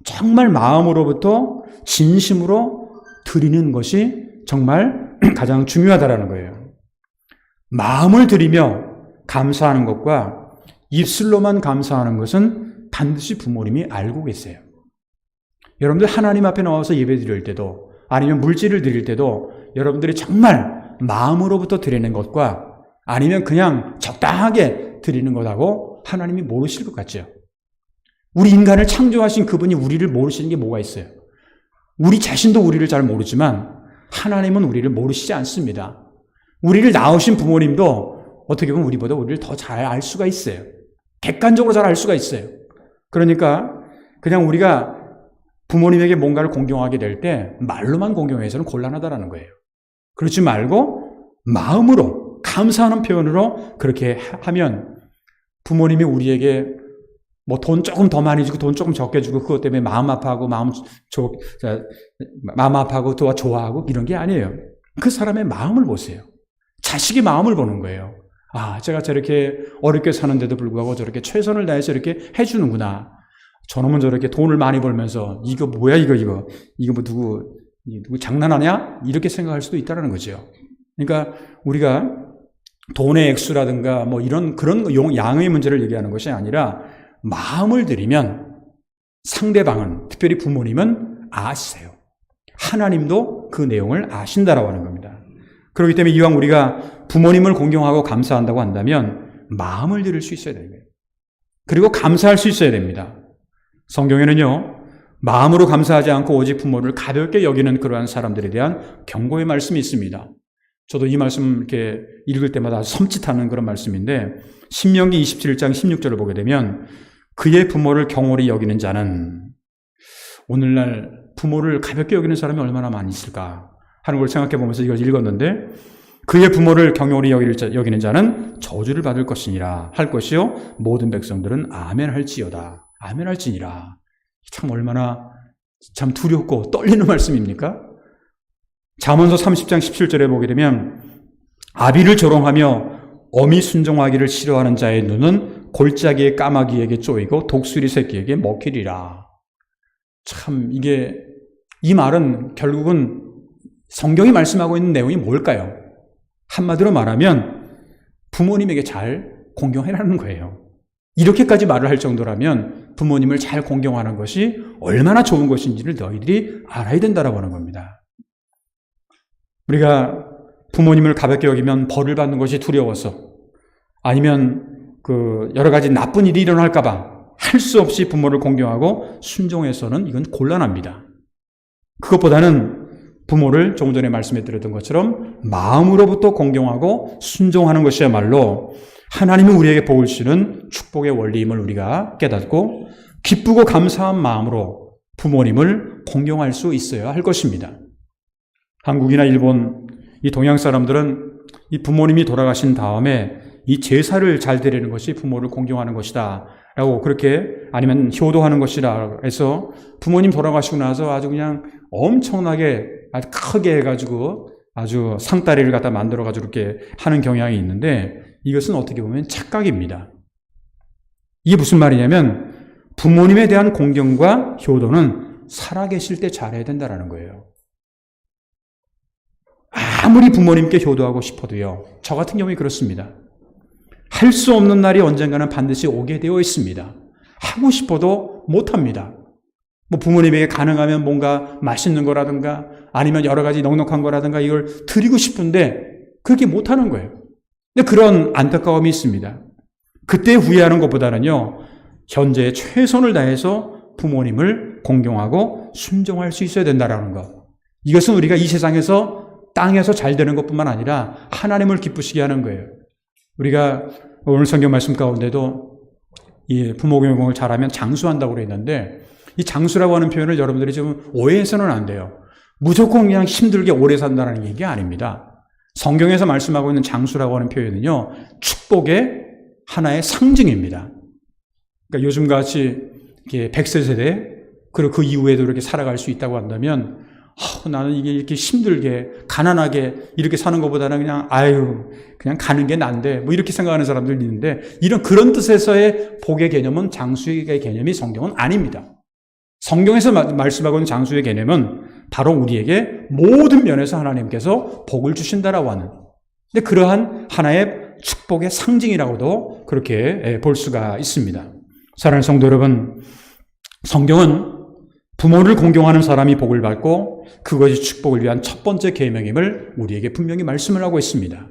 정말 마음으로부터 진심으로 드리는 것이 정말 가장 중요하다라는 거예요. 마음을 드리며 감사하는 것과 입술로만 감사하는 것은 반드시 부모님이 알고 계세요. 여러분들 하나님 앞에 나와서 예배 드릴 때도 아니면 물질을 드릴 때도 여러분들이 정말 마음으로부터 드리는 것과 아니면 그냥 적당하게 드리는 것하고 하나님이 모르실 것 같죠. 우리 인간을 창조하신 그분이 우리를 모르시는 게 뭐가 있어요? 우리 자신도 우리를 잘 모르지만 하나님은 우리를 모르시지 않습니다. 우리를 낳으신 부모님도 어떻게 보면 우리보다 우리를 더 잘 알 수가 있어요. 객관적으로 잘 알 수가 있어요. 그러니까 그냥 우리가 부모님에게 뭔가를 공경하게 될 때 말로만 공경해서는 곤란하다라는 거예요. 그렇지 말고 마음으로 감사하는 표현으로 그렇게 하면 부모님이 우리에게 뭐 돈 조금 더 많이 주고 돈 조금 적게 주고 그것 때문에 마음 아파하고 마음 아파하고 또 좋아하고 이런 게 아니에요. 그 사람의 마음을 보세요. 자식의 마음을 보는 거예요. 제가 저렇게 어렵게 사는데도 불구하고 저렇게 최선을 다해서 이렇게 해주는구나. 저놈은 저렇게 돈을 많이 벌면서 이거 뭐야 이거 뭐 누구 장난하냐? 이렇게 생각할 수도 있다는 거죠. 그러니까 우리가 돈의 액수라든가 뭐 그런 양의 문제를 얘기하는 것이 아니라 마음을 들이면 상대방은, 특별히 부모님은 아시세요. 하나님도 그 내용을 아신다라고 하는 겁니다. 그렇기 때문에 이왕 우리가 부모님을 공경하고 감사한다고 한다면 마음을 들일 수 있어야 됩니다. 그리고 감사할 수 있어야 됩니다. 성경에는요, 마음으로 감사하지 않고 오직 부모를 가볍게 여기는 그러한 사람들에 대한 경고의 말씀이 있습니다. 저도 이 말씀 이렇게 읽을 때마다 섬찟하는 그런 말씀인데, 신명기 27장 16절을 보게 되면 그의 부모를 경홀히 여기는 자는, 오늘날 부모를 가볍게 여기는 사람이 얼마나 많이 있을까 하는 걸 생각해 보면서 이걸 읽었는데, 그의 부모를 경홀히 여기는 자는 저주를 받을 것이니라 할 것이요 모든 백성들은 아멘 할지어다. 아멘 할지니라. 참 얼마나 참 두렵고 떨리는 말씀입니까? 잠언서 30장 17절에 보게 되면 아비를 조롱하며 어미 순종하기를 싫어하는 자의 눈은 골짜기의 까마귀에게 쪼이고 독수리 새끼에게 먹히리라. 참 이 말은 결국은 성경이 말씀하고 있는 내용이 뭘까요? 한마디로 말하면 부모님에게 잘 공경해라는 거예요. 이렇게까지 말을 할 정도라면 부모님을 잘 공경하는 것이 얼마나 좋은 것인지를 너희들이 알아야 된다라고 하는 겁니다. 우리가 부모님을 가볍게 여기면 벌을 받는 것이 두려워서, 아니면 여러 가지 나쁜 일이 일어날까봐 할 수 없이 부모를 공경하고 순종해서는 이건 곤란합니다. 그것보다는 부모를 조금 전에 말씀해 드렸던 것처럼 마음으로부터 공경하고 순종하는 것이야말로 하나님은 우리에게 복을 주시는 축복의 원리임을 우리가 깨닫고 기쁘고 감사한 마음으로 부모님을 공경할 수 있어야 할 것입니다. 한국이나 일본, 이 동양 사람들은 이 부모님이 돌아가신 다음에 이 제사를 잘 드리는 것이 부모를 공경하는 것이다 라고, 그렇게, 아니면 효도하는 것이다 해서 부모님 돌아가시고 나서 아주 그냥 엄청나게 아주 크게 해가지고 아주 상다리를 갖다 만들어가지고 이렇게 하는 경향이 있는데, 이것은 어떻게 보면 착각입니다. 이게 무슨 말이냐면 부모님에 대한 공경과 효도는 살아계실 때 잘해야 된다는 거예요. 아무리 부모님께 효도하고 싶어도요, 저 같은 경우에 그렇습니다. 할 수 없는 날이 언젠가는 반드시 오게 되어 있습니다. 하고 싶어도 못합니다. 부모님에게 가능하면 뭔가 맛있는 거라든가 아니면 여러 가지 넉넉한 거라든가 이걸 드리고 싶은데 그렇게 못하는 거예요. 근데 그런 안타까움이 있습니다. 그때 후회하는 것보다는요, 현재 최선을 다해서 부모님을 공경하고 순종할 수 있어야 된다는 것. 이것은 우리가 이 세상에서 땅에서 잘 되는 것뿐만 아니라 하나님을 기쁘시게 하는 거예요. 우리가 오늘 성경 말씀 가운데도 이 부모 공경을 잘하면 장수한다고 그랬는데, 이 장수라고 하는 표현을 여러분들이 좀 오해해서는 안 돼요. 무조건 그냥 힘들게 오래 산다는 얘기 아닙니다. 성경에서 말씀하고 있는 장수라고 하는 표현은요, 축복의 하나의 상징입니다. 그러니까 요즘같이 이렇게 100세 세대, 그리고 그 이후에도 이렇게 살아갈 수 있다고 한다면, 나는 이게 이렇게 힘들게, 가난하게 이렇게 사는 것보다는 그냥 가는 게 난데, 이렇게 생각하는 사람들이 있는데, 그런 뜻에서의 복의 개념은, 장수의 개념이 성경은 아닙니다. 성경에서 말씀하고 있는 장수의 개념은 바로 우리에게 모든 면에서 하나님께서 복을 주신다라고 하는, 근데 그러한 하나의 축복의 상징이라고도 그렇게 볼 수가 있습니다. 사랑하는 성도 여러분, 성경은 부모를 공경하는 사람이 복을 받고 그것이 축복을 위한 첫 번째 계명임을 우리에게 분명히 말씀을 하고 있습니다.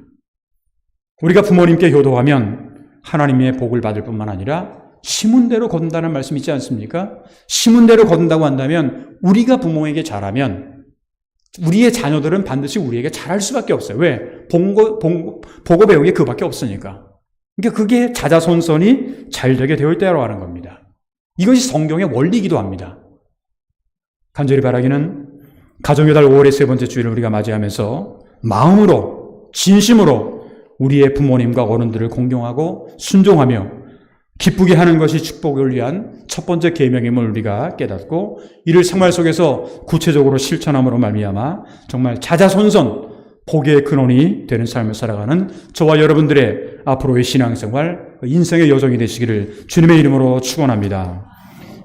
우리가 부모님께 효도하면 하나님의 복을 받을 뿐만 아니라 심은 대로 거둔다는 말씀 있지 않습니까? 심은 대로 거둔다고 한다면 우리가 부모에게 잘하면 우리의 자녀들은 반드시 우리에게 잘할 수밖에 없어요. 왜? 보고 배운 게 그밖에 없으니까. 그러니까 그게 자자손손이 잘 되게 되어 있다고 하는 겁니다. 이것이 성경의 원리이기도 합니다. 간절히 바라기는 가정의 달 5월의 세 번째 주일을 우리가 맞이하면서 마음으로, 진심으로 우리의 부모님과 어른들을 공경하고 순종하며 기쁘게 하는 것이 축복을 위한 첫 번째 계명임을 우리가 깨닫고 이를 생활 속에서 구체적으로 실천함으로 말미암아 정말 자자손손 복의 근원이 되는 삶을 살아가는 저와 여러분들의 앞으로의 신앙생활, 인생의 여정이 되시기를 주님의 이름으로 축원합니다.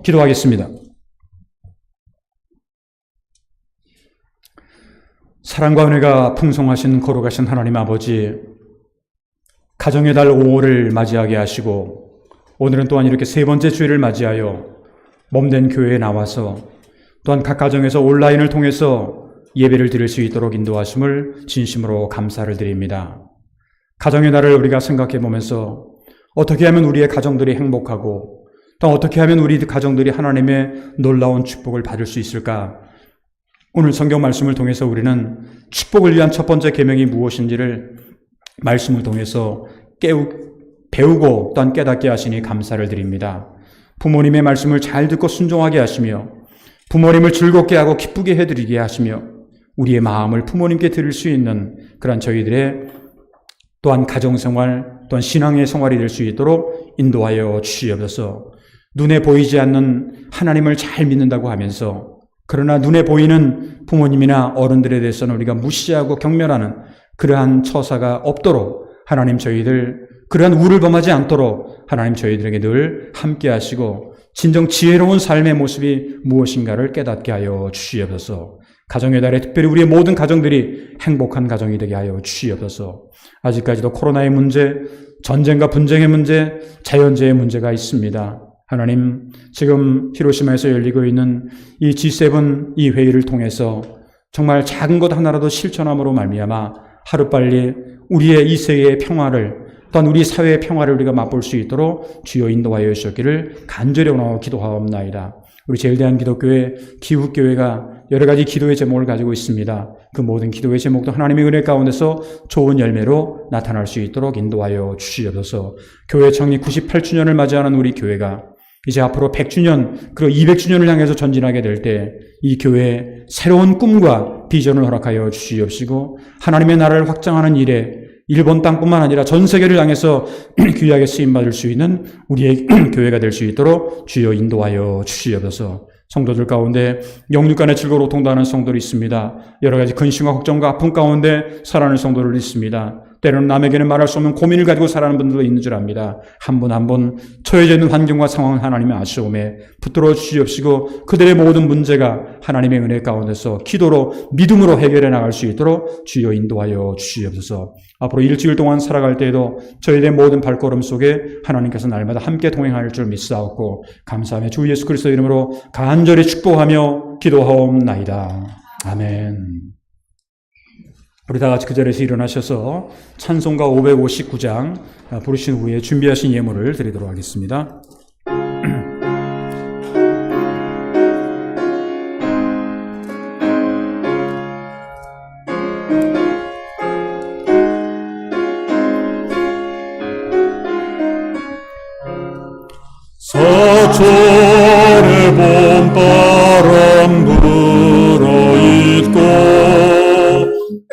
기도하겠습니다. 사랑과 은혜가 풍성하신 거룩하신 하나님 아버지, 가정의 달 5월을 맞이하게 하시고 오늘은 또한 이렇게 세 번째 주일을 맞이하여 몸된 교회에 나와서 또한 각 가정에서 온라인을 통해서 예배를 드릴 수 있도록 인도하심을 진심으로 감사를 드립니다. 가정의 날을 우리가 생각해 보면서 어떻게 하면 우리의 가정들이 행복하고 또 어떻게 하면 우리 가정들이 하나님의 놀라운 축복을 받을 수 있을까? 오늘 성경 말씀을 통해서 우리는 축복을 위한 첫 번째 계명이 무엇인지를 말씀을 통해서 배우고 또한 깨닫게 하시니 감사를 드립니다. 부모님의 말씀을 잘 듣고 순종하게 하시며 부모님을 즐겁게 하고 기쁘게 해드리게 하시며 우리의 마음을 부모님께 드릴 수 있는 그런 저희들의 또한 가정생활 또한 신앙의 생활이 될 수 있도록 인도하여 주시옵소서. 눈에 보이지 않는 하나님을 잘 믿는다고 하면서 그러나 눈에 보이는 부모님이나 어른들에 대해서는 우리가 무시하고 경멸하는 그러한 처사가 없도록 하나님 저희들 그러한 우를 범하지 않도록 하나님 저희들에게 늘 함께 하시고 진정 지혜로운 삶의 모습이 무엇인가를 깨닫게 하여 주시옵소서. 가정의 달에 특별히 우리의 모든 가정들이 행복한 가정이 되게 하여 주시옵소서. 아직까지도 코로나의 문제, 전쟁과 분쟁의 문제, 자연재해의 문제가 있습니다. 하나님, 지금 히로시마에서 열리고 있는 이 G7 이 회의를 통해서 정말 작은 것 하나라도 실천함으로 말미암아 하루빨리 우리의 이 세계의 평화를 또한 우리 사회의 평화를 우리가 맛볼 수 있도록 주여 인도하여 주셨기를 간절히 원하고 기도하옵나이다. 우리 제일대한기독교회 기후교회가 여러 가지 기도의 제목을 가지고 있습니다. 그 모든 기도의 제목도 하나님의 은혜 가운데서 좋은 열매로 나타날 수 있도록 인도하여 주시옵소서. 교회 창립 98주년을 맞이하는 우리 교회가 이제 앞으로 100주년 그리고 200주년을 향해서 전진하게 될 때 이 교회에 새로운 꿈과 비전을 허락하여 주시옵시고 하나님의 나라를 확장하는 일에 일본 땅뿐만 아니라 전 세계를 향해서 귀하게 쓰임받을 수 있는 우리의 교회가 될 수 있도록 주여 인도하여 주시옵소서. 성도들 가운데 영육간의 즐거움으로 통도하는 성도들이 있습니다. 여러 가지 근심과 걱정과 아픔 가운데 살아가는 성도들 있습니다. 때로는 남에게는 말할 수 없는 고민을 가지고 살아가는 분들도 있는 줄 압니다. 한 분 한 분 처해져 있는 환경과 상황은 하나님의 아시오매 붙들어 주시옵시고 그들의 모든 문제가 하나님의 은혜 가운데서 기도로 믿음으로 해결해 나갈 수 있도록 주여 인도하여 주시옵소서. 앞으로 일주일 동안 살아갈 때에도 저희들의 모든 발걸음 속에 하나님께서 날마다 함께 동행할 줄 믿사옵고 감사하며 주 예수 그리스도 이름으로 간절히 축복하며 기도하옵나이다. 아멘. 우리 다 같이 그 자리에서 일어나셔서 찬송가 559장 부르신 후에 준비하신 예물을 드리도록 하겠습니다. 서천의 봄바람 불어있고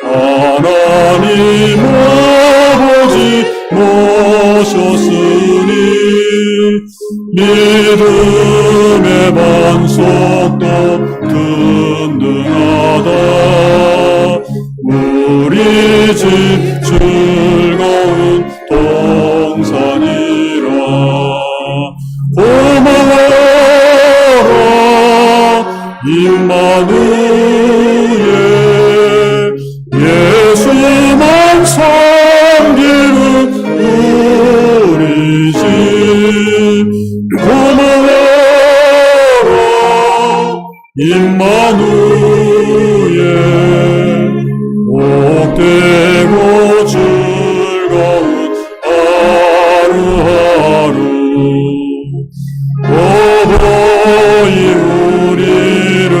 하나님 아버지 모셨으니 믿음의 반석도 든든하다. 우리 집 즐거운 동산이라. 고마워라 임마누엘 예수만 섬기는 우리 집. 고마워라 임마누엘 복되고 즐거운 하루하루. 오호이 우리를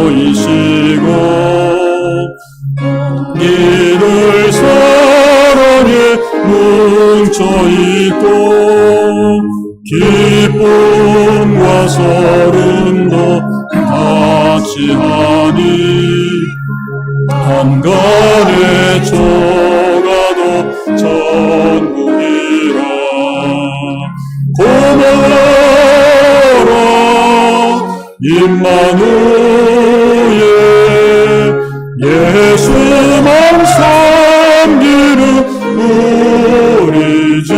보이시고 이를 사랑에 뭉쳐있고 기쁨과 서름도 같이 하니 한간의 초가도 천국이라. 고마워라 임마누엘 예수만 섬기는 우리 집.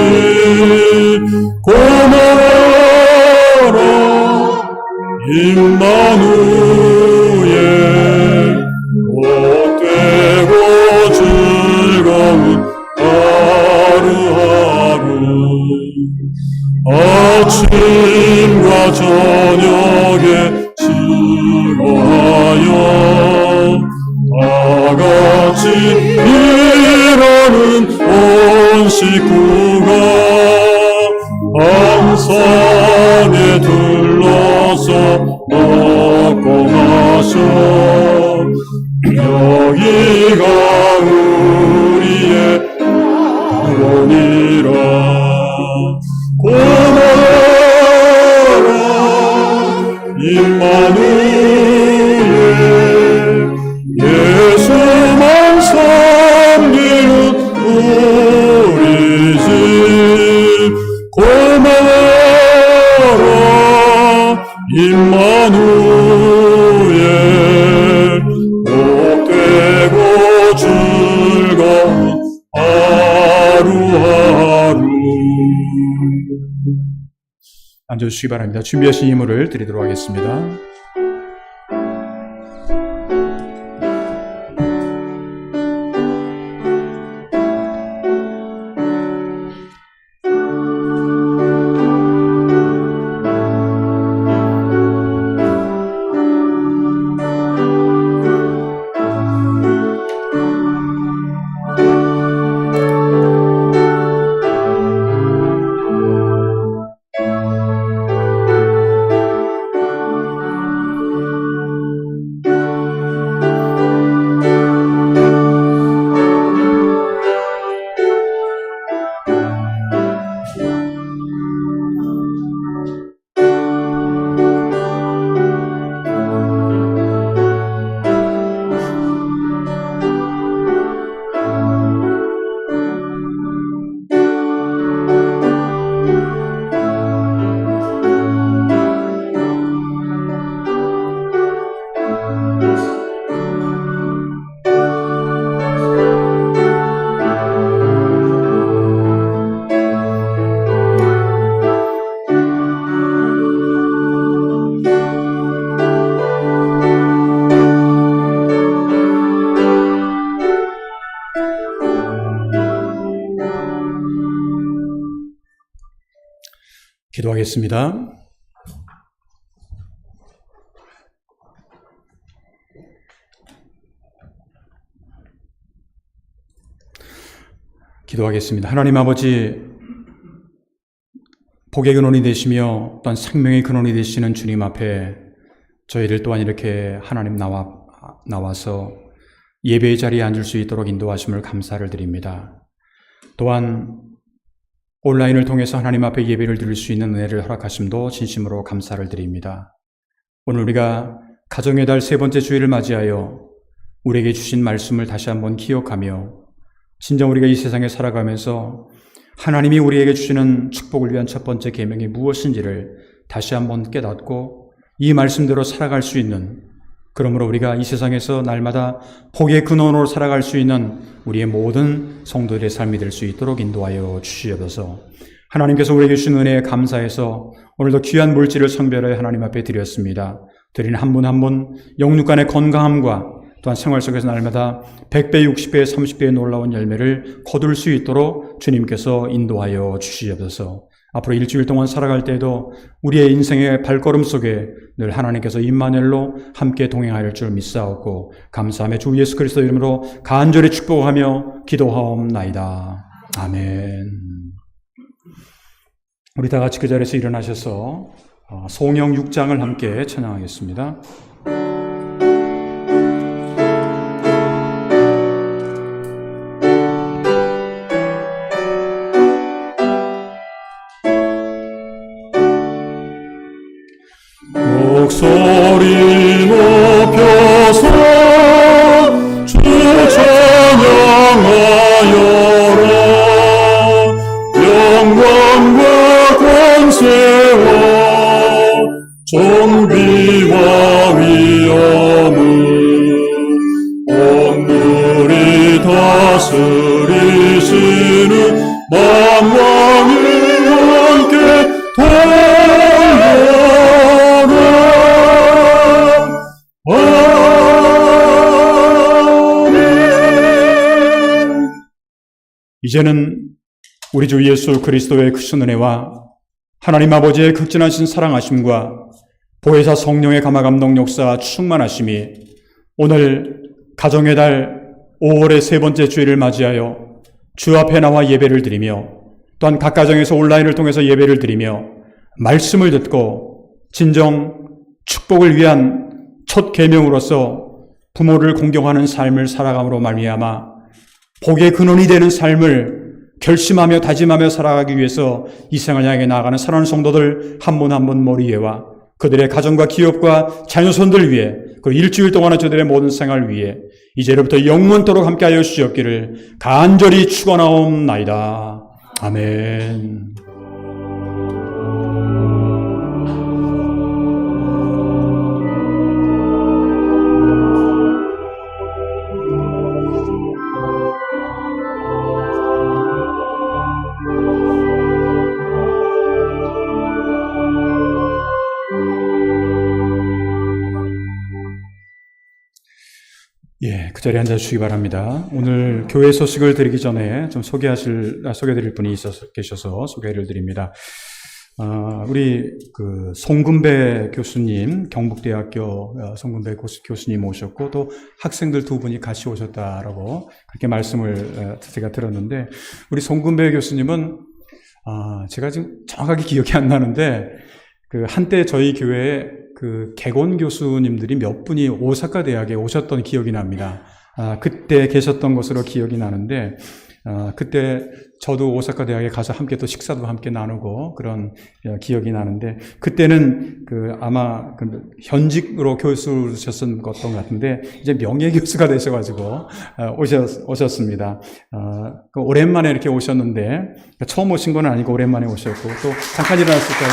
고마워라 임마누엘 복되고 즐거운 하루하루. 일하는 온 식구가 한상에 둘러서 먹고 마셔 여기가 우리의 원이라 고마워라 임마누엘 예수만 섬기는 우리 집 고마워라 임마누엘 복되고 즐거운 하루하루 앉아주시기 바랍니다. 준비하신 예물을 드리도록 하겠습니다. 기도하겠습니다. 기도하겠습니다. 하나님 아버지, 복의 근원이 되시며 또한 생명의 근원이 되시는 주님 앞에 저희를 또한 이렇게 하나님 나와서 예배의 자리에 앉을 수 있도록 인도하심을 감사를 드립니다. 또한 온라인을 통해서 하나님 앞에 예배를 드릴 수 있는 은혜를 허락하심도 진심으로 감사를 드립니다. 오늘 우리가 가정의 달 세 번째 주일을 맞이하여 우리에게 주신 말씀을 다시 한번 기억하며 진정 우리가 이 세상에 살아가면서 하나님이 우리에게 주시는 축복을 위한 첫 번째 계명이 무엇인지를 다시 한번 깨닫고 이 말씀대로 살아갈 수 있는, 그러므로 우리가 이 세상에서 날마다 복의 근원으로 살아갈 수 있는 우리의 모든 성도들의 삶이 될 수 있도록 인도하여 주시옵소서. 하나님께서 우리에게 주신 은혜에 감사해서 오늘도 귀한 물질을 성별하여 하나님 앞에 드렸습니다. 드린 한 분 한 분 영육 간의 건강함과 또한 생활 속에서 날마다 100배, 60배, 30배의 놀라운 열매를 거둘 수 있도록 주님께서 인도하여 주시옵소서. 앞으로 일주일 동안 살아갈 때에도 우리의 인생의 발걸음 속에 늘 하나님께서 임마누엘로 함께 동행할 줄 믿사옵고 감사하며 주 예수 그리스도 이름으로 간절히 축복하며 기도하옵나이다. 아멘. 우리 다 같이 그 자리에서 일어나셔서 송영 6장을 함께 찬양하겠습니다. 목소리 높여서 주 찬양하여라. 영광과 권세와 존귀와 위엄을 온누리 다스리시는 만왕의 왕께 이제는 우리 주 예수 그리스도의 크신 은혜와 하나님 아버지의 극진하신 사랑하심과 보혜사 성령의 감화 감동 역사 충만하심이 오늘 가정의 달 5월의 세 번째 주일을 맞이하여 주 앞에 나와 예배를 드리며 또한 각 가정에서 온라인을 통해서 예배를 드리며 말씀을 듣고 진정 축복을 위한 첫 계명으로서 부모를 공경하는 삶을 살아감으로 말미암아 복의 근원이 되는 삶을 결심하며 다짐하며 살아가기 위해서 이 생을 향해 나아가는 사랑하는 성도들 한 분 한 분 머리 위에와 그들의 가정과 기업과 자녀손들 위해 그리고 일주일 동안의 저들의 모든 생활 위해 이제로부터 영원토록 함께하여 주시옵기를 간절히 축원하옵나이다. 아멘. 그 자리에 앉아주시기 바랍니다. 오늘 교회 소식을 드리기 전에 좀 소개드릴 분이 계셔서 소개를 드립니다. 우리 송금배 교수님, 경북대학교 송금배 교수님 오셨고, 또 학생들 두 분이 같이 오셨다라고 그렇게 말씀을 제가 들었는데, 우리 송금배 교수님은, 제가 지금 정확하게 기억이 안 나는데, 한때 저희 교회에 개곤 교수님들이 몇 분이 오사카 대학에 오셨던 기억이 납니다. 그때 계셨던 것으로 기억이 나는데, 그때 저도 오사카 대학에 가서 함께 또 식사도 함께 나누고 그런 기억이 나는데, 그때는 아마 현직으로 교수셨던 것 같은데, 이제 명예교수가 되셔가지고, 오셨습니다. 오랜만에 이렇게 오셨는데, 처음 오신 건 아니고 오랜만에 오셨고, 또 잠깐 일어났을까요?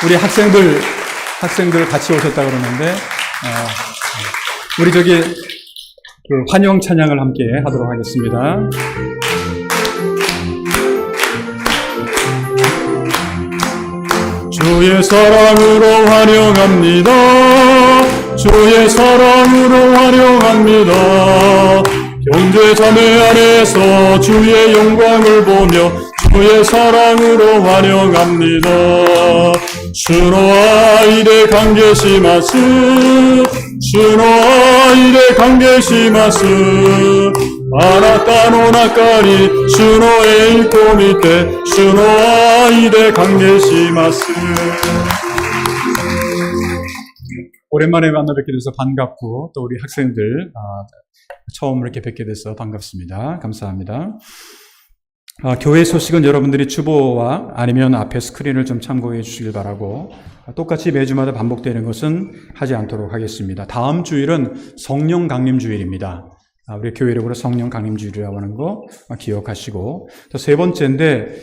우리 학생들 같이 오셨다 그러는데, 우리 환영 찬양을 함께 하도록 하겠습니다. 주의 사랑으로 환영합니다. 주의 사랑으로 환영합니다. 형제 자매 안에서 주의 영광을 보며 주의 사랑으로 환영합니다. 주노아 이레 관계시마스 주노아 이레 관계시마스 아나타 노 나카니 주노에 일코미테 주노아 이레 관계시마스. 오랜만에 만나 뵙게 돼서 반갑고, 또 우리 학생들 처음 이렇게 뵙게 돼서 반갑습니다. 감사합니다. 교회 소식은 여러분들이 주보와 아니면 앞에 스크린을 좀 참고해 주시길 바라고, 똑같이 매주마다 반복되는 것은 하지 않도록 하겠습니다. 다음 주일은 성령 강림 주일입니다. 우리 교회 이름으로 성령 강림 주일이라고 하는 거 기억하시고, 또 세 번째인데,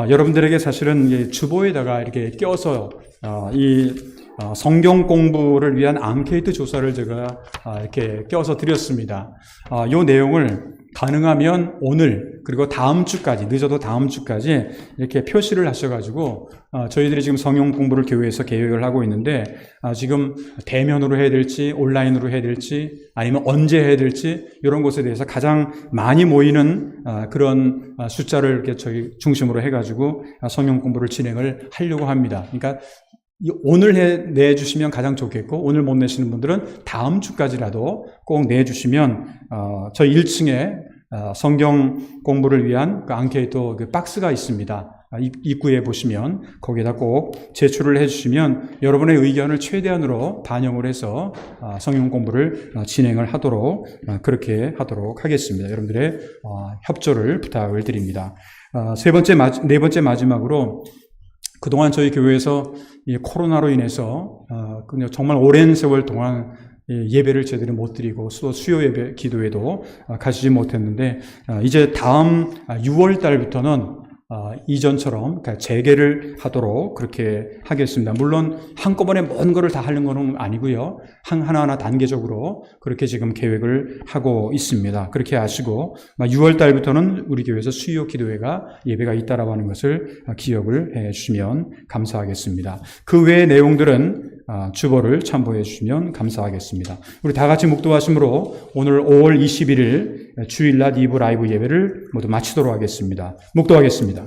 여러분들에게 사실은 주보에다가 이렇게 껴서 이 성경 공부를 위한 앙케이트 조사를 제가 이렇게 껴서 드렸습니다. 이 내용을 가능하면 오늘 그리고 다음 주까지, 늦어도 다음 주까지 이렇게 표시를 하셔가지고, 저희들이 지금 성경 공부를 교회에서 계획을 하고 있는데, 지금 대면으로 해야 될지 온라인으로 해야 될지 아니면 언제 해야 될지 이런 것에 대해서 가장 많이 모이는 그런 숫자를 이렇게 저희 중심으로 해가지고 성경 공부를 진행을 하려고 합니다. 그러니까 오늘 내주시면 가장 좋겠고, 오늘 못 내시는 분들은 다음 주까지라도 꼭 내주시면, 저희 1층에 성경 공부를 위한 앙케이트 박스가 있습니다. 입구에 보시면 거기에다 꼭 제출을 해주시면 여러분의 의견을 최대한으로 반영을 해서 성경 공부를 진행을 하도록, 그렇게 하도록 하겠습니다. 여러분들의 협조를 부탁을 드립니다. 네 번째 마지막으로, 그동안 저희 교회에서 이 코로나로 인해서 정말 오랜 세월 동안 예배를 제대로 못 드리고 또 수요 예배 기도회도 가시지 못했는데, 이제 다음 6월 달부터는 이전처럼 재개를 하도록 그렇게 하겠습니다. 물론 한꺼번에 모든 것을 다 하는 건 아니고요. 하나하나 단계적으로 그렇게 지금 계획을 하고 있습니다. 그렇게 아시고 6월 달부터는 우리 교회에서 수요 기도회가 예배가 있다라고 하는 것을 기억을 해 주시면 감사하겠습니다. 그 외의 내용들은 주보를 참고해 주시면 감사하겠습니다. 우리 다 같이 묵도하심으로 오늘 5월 21일 주일 낮 2부 라이브 예배를 모두 마치도록 하겠습니다. 묵도하겠습니다.